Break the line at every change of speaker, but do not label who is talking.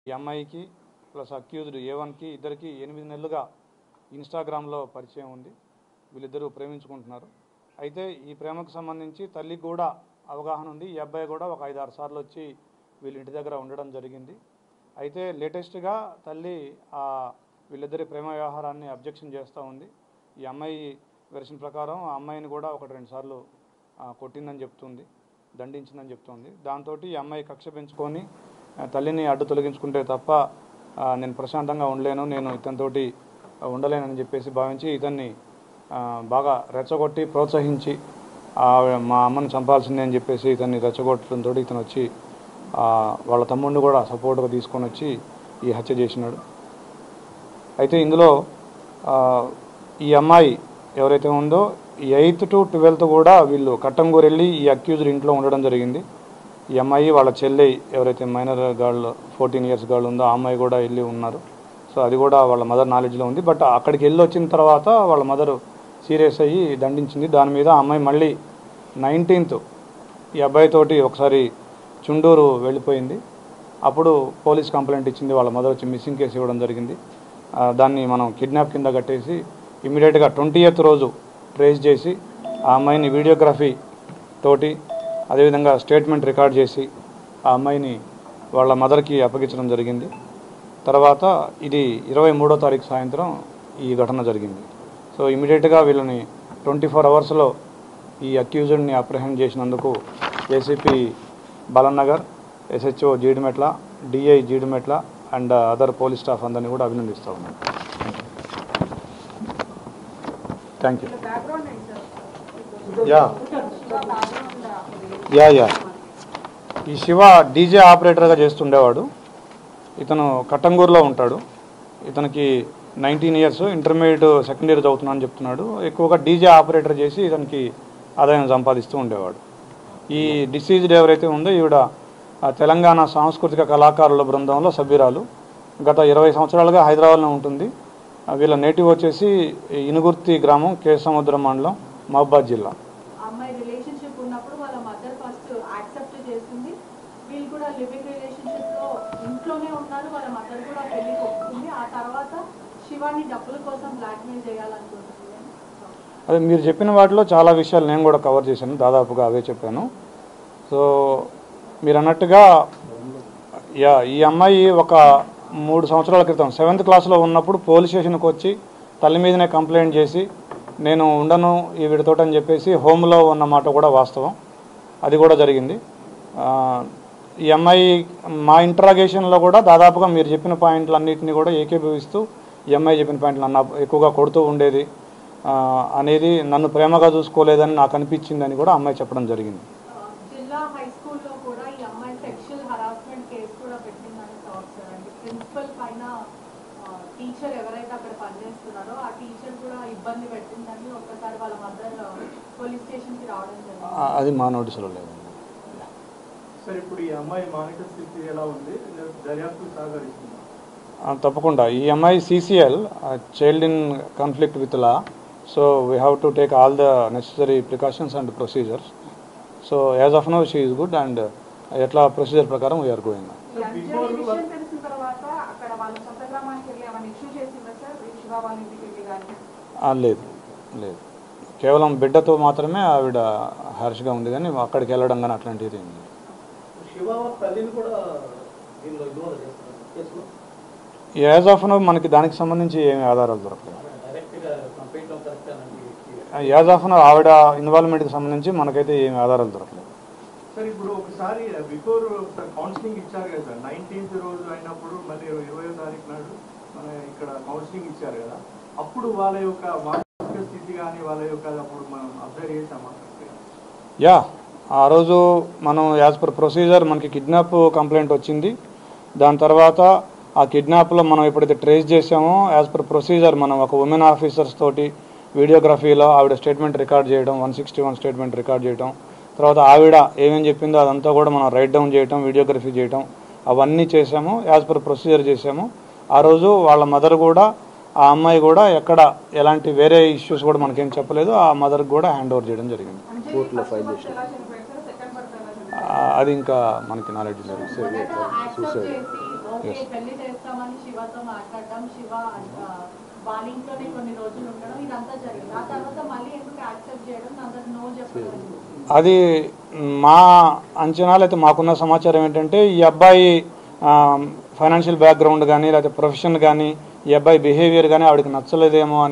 ఈ అమ్మాయికి plus accused A1కి ఇద్దరికి 8 నెలలుగా ఇన్స్టాగ్రామ్లో పరిచయం ఉంది. వీళ్ళిద్దరూ ప్రేమించుకుంటున్నారు. అయితే ఈ ప్రేమకు సంబంధించి తల్లికి కూడా అవగాహన ఉంది. ఈ అబ్బాయి కూడా ఒక 5-6 సార్లు వచ్చి వీళ్ళ ఇంటి దగ్గర ఉండడం జరిగింది. అయితే లేటెస్ట్గా తల్లి వీళ్ళిద్దరి ప్రేమ వ్యవహారాన్ని అబ్జెక్షన్ చేస్తూ ఉంది. ఈ అమ్మాయి వెర్షన్ ప్రకారం ఆ అమ్మాయిని కూడా 1-2 సార్లు కొట్టిందని చెప్తుంది, దండించిందని చెప్తుంది. దాంతో ఈ అమ్మాయి కక్ష పెంచుకొని తల్లిని అడ్డు తొలగించుకుంటే తప్ప నేను ప్రశాంతంగా ఉండలేను, నేను ఇతనితోటి ఉండలేనని చెప్పేసి భావించి ఇతన్ని బాగా రెచ్చగొట్టి ప్రోత్సహించి మా అమ్మని చంపాల్సిందే అని చెప్పేసి ఇతన్ని రెచ్చగొట్టడంతో ఇతను వచ్చి వాళ్ళ తమ్ముడిని కూడా సపోర్ట్గా తీసుకొని వచ్చి ఈ హత్య చేసినాడు. అయితే ఇందులో ఈ అమ్మాయి ఎవరైతే ఉందో 8th to 12th కూడా వీళ్ళు కట్టంగూరు వెళ్ళి ఈ అక్యూజ్డ్ ఇంట్లో ఉండడం జరిగింది. ఈ అమ్మాయి వాళ్ళ చెల్లి ఎవరైతే మైనర్ గర్ల్ 14 years గర్ల్ ఉందో ఆ అమ్మాయి కూడా వెళ్ళి ఉన్నారు. సో అది కూడా వాళ్ళ మదర్ నాలెడ్జ్లో ఉంది. బట్ అక్కడికి వెళ్ళి వచ్చిన తర్వాత వాళ్ళ మదర్ సీరియస్ అయ్యి దండించింది. దాని మీద ఆ అమ్మాయి మళ్ళీ 19th ఈ అబ్బాయితోటి ఒకసారి చుండూరు వెళ్ళిపోయింది. అప్పుడు పోలీస్ కంప్లైంట్ ఇచ్చింది. వాళ్ళ మదర్ వచ్చి మిస్సింగ్ కేసు ఇవ్వడం జరిగింది. దాన్ని మనం కిడ్నాప్ కింద కట్టేసి ఇమీడియట్గా 20th రోజు ట్రేస్ చేసి ఆ అమ్మాయిని వీడియోగ్రఫీ తోటి అదేవిధంగా స్టేట్మెంట్ రికార్డ్ చేసి ఆ అమ్మాయిని వాళ్ళ మదర్కి అప్పగించడం జరిగింది. తర్వాత ఇది 23వ తారీఖు సాయంత్రం ఈ ఘటన జరిగింది. సో ఇమీడియట్గా వీళ్ళని 24 hours ఈ అక్యూజ్డ్ని అప్రహెండ్ చేసినందుకు ACP Balanagar, SHO Jeedimetla, DI Jeedimetla and other police staff అందరినీ కూడా అభినందిస్తూ ఉన్నాను. Thank you. యా ఈ శివ డీజే ఆపరేటర్గా చేస్తుండేవాడు. ఇతను కట్టంగూరులో ఉంటాడు. ఇతనికి 19 years, ఇంటర్మీడియట్ సెకండ్ ఇయర్ చదువుతున్నా అని చెప్తున్నాడు. ఎక్కువగా డీజే ఆపరేటర్ చేసి ఇతనికి ఆదాయం సంపాదిస్తూ ఉండేవాడు. ఈ డిసీజ్డ్ ఎవరైతే ఉందో ఈవిడ తెలంగాణ సాంస్కృతిక కళాకారుల బృందంలో సభ్యురాలు. గత 20 సంవత్సరాలుగా హైదరాబాద్లో ఉంటుంది. వీళ్ళ నేటివ్ వచ్చేసి ఇనుగుర్తి గ్రామం, కేసముద్రం మండలం, మహబూబాద్ జిల్లా.
అమ్మాయి రిలేషన్షిప్ ఉన్నప్పుడు వాళ్ళ మదర్ ఫస్ట్ యాక్సెప్ట్ చేస్తుంది. వీళ్ళు కూడా లివింగ్ రిలేషన్షిప్ లో ఇంట్లోనే ఉన్నారు. వాళ్ళ మదర్ కూడా పెళ్లికి ఒప్పుకుంది. ఆ తర్వాత శివాని డబ్బుల కోసం బ్లాక్మెయిల్ చేయాలనుకుంటుంది.
అదే మీరు చెప్పిన వాటిలో చాలా విషయాలు నేను కూడా కవర్ చేశాను, దాదాపుగా అవే చెప్పాను. సో మీరు అన్నట్టుగా ఈ అమ్మాయి ఒక 3 సంవత్సరాల క్రితం 7th క్లాస్లో ఉన్నప్పుడు పోలీస్ స్టేషన్కి వచ్చి తల్లి మీదనే కంప్లైంట్ చేసి నేను ఉండను ఈ వీడితోటి అని చెప్పేసి హోమ్లో ఉన్నమాట కూడా వాస్తవం. అది కూడా జరిగింది. ఈ అమ్మాయి మా ఇంట్రాగేషన్లో కూడా దాదాపుగా మీరు చెప్పిన పాయింట్లన్నింటినీ కూడా ఏకీభవిస్తూ ఈ అమ్మాయి చెప్పిన పాయింట్లు నన్ను ఎక్కువగా కొడుతూ ఉండేది అనేది, నన్ను ప్రేమగా చూసుకోలేదని నాకు అనిపించిందని కూడా అమ్మాయి చెప్పడం జరిగింది.
జిల్లా హై స్కూల్లో కూడా ఈ అమ్మాయి సెక్షువల్ హరాస్మెంట్ కేసు కూడా పెట్టిందని టాక్ సార్. అంటే ప్రిన్సిపల్ పైన టీచర్ ఎవరైతే అక్కడ పనిచేస్తున్నారో ఆ టీచర్ కూడా ఇబ్బంది పెట్టిందని ఒక్కసారి వాళ్ళ మదర్ పోలీస్ స్టేషన్కి రావడం జరిగింది.
అది మా నోటీసులో లేదు
సార్. ఇప్పుడు ఈ అమ్మాయి మానసిక స్థితి ఎలా ఉంది, దర్యాప్తు సహకరిస్తుంది?
తప్పకుండా. ఈ అమ్మాయి CCL, child in conflict with law. So we have to take all the necessary precautions and procedures. So as of now she is good and ఎట్లా ప్రొసీజర్ ప్రకారం వీఆర్ గోయింగ్. లేదు లేదు, కేవలం బిడ్డతో మాత్రమే ఆవిడ హార్ష్గా ఉంది, కానీ అక్కడికి వెళ్ళడం కానీ అట్లాంటిది ఏం లేదు. యాజ్ ఆఫ్ నౌ మనకి దానికి సంబంధించి ఏమి ఆధారాలు దొరకలేదు. యాజ్ ఆఫ్ నౌ ఆవిడ ఇన్వాల్వ్మెంట్కి సంబంధించి మనకైతే ఏమి ఆధారాలు దొరకలేదు.
సార్ ఇప్పుడు ఒకసారి బిఫోర్ కౌన్సిలింగ్ ఇచ్చారు కదా సార్, 19th రోజు అయినప్పుడు మళ్ళీ 20వ తారీఖు నాడు మన ఇక్కడ కౌన్సిలింగ్ ఇచ్చారు కదా, అప్పుడు వాళ్ళ యొక్క మానసిక స్థితి కానీ వాళ్ళ యొక్క అప్పుడు మనం అబ్జర్వ్ చేసామా?
యా, ఆ రోజు మనం యాజ్ పర్ ప్రొసీజర్ మనకి కిడ్నాప్ కంప్లైంట్ వచ్చింది. దాని తర్వాత ఆ కిడ్నాప్లో మనం ఎప్పుడైతే ట్రేస్ చేసామో యాజ్ పర్ ప్రొసీజర్ మనం ఒక ఉమెన్ ఆఫీసర్స్ తోటి వీడియోగ్రఫీలో ఆవిడ స్టేట్మెంట్ రికార్డ్ చేయడం, 161 స్టేట్మెంట్ రికార్డ్ చేయడం, తర్వాత ఆవిడ ఏమేమి చెప్పిందో అదంతా కూడా మనం రైట్ డౌన్ చేయటం, వీడియోగ్రఫీ చేయటం, అవన్నీ చేసాము. యాజ్ పర్ ప్రొసీజర్ చేసాము. ఆ రోజు వాళ్ళ మదర్ కూడా, ఆ అమ్మాయి కూడా ఎక్కడ ఎలాంటి వేరే ఇష్యూస్ కూడా మనకేం చెప్పలేదు. ఆ మదర్కి కూడా హ్యాండ్ ఓవర్ చేయడం జరిగింది. కోర్టులో ఫైల్ చేసాం. అది ఇంకా మనకి నాలెడ్జ్ లేదు.
ఓకే పెళ్లి చేస్తామని శివతో మాట్లాడడం, శివ వాళ్ళ ఇంట్లోనే కొన్ని రోజులు ఉండడం, ఇదంతా జరిగింది. ఆ తర్వాత మళ్ళీ ఎందుకు యాక్సెప్ట్ చేయడం, అందరు నో చెప్పడం?
అది మా అంచనాలు అయితే మాకున్న సమాచారం ఏంటంటే ఈ అబ్బాయి ఫైనాన్షియల్ బ్యాక్గ్రౌండ్ కానీ లేకపోతే ప్రొఫెషన్ కానీ ఈ అబ్బాయి బిహేవియర్ కానీ ఆవిడకి నచ్చలేదేమో అనే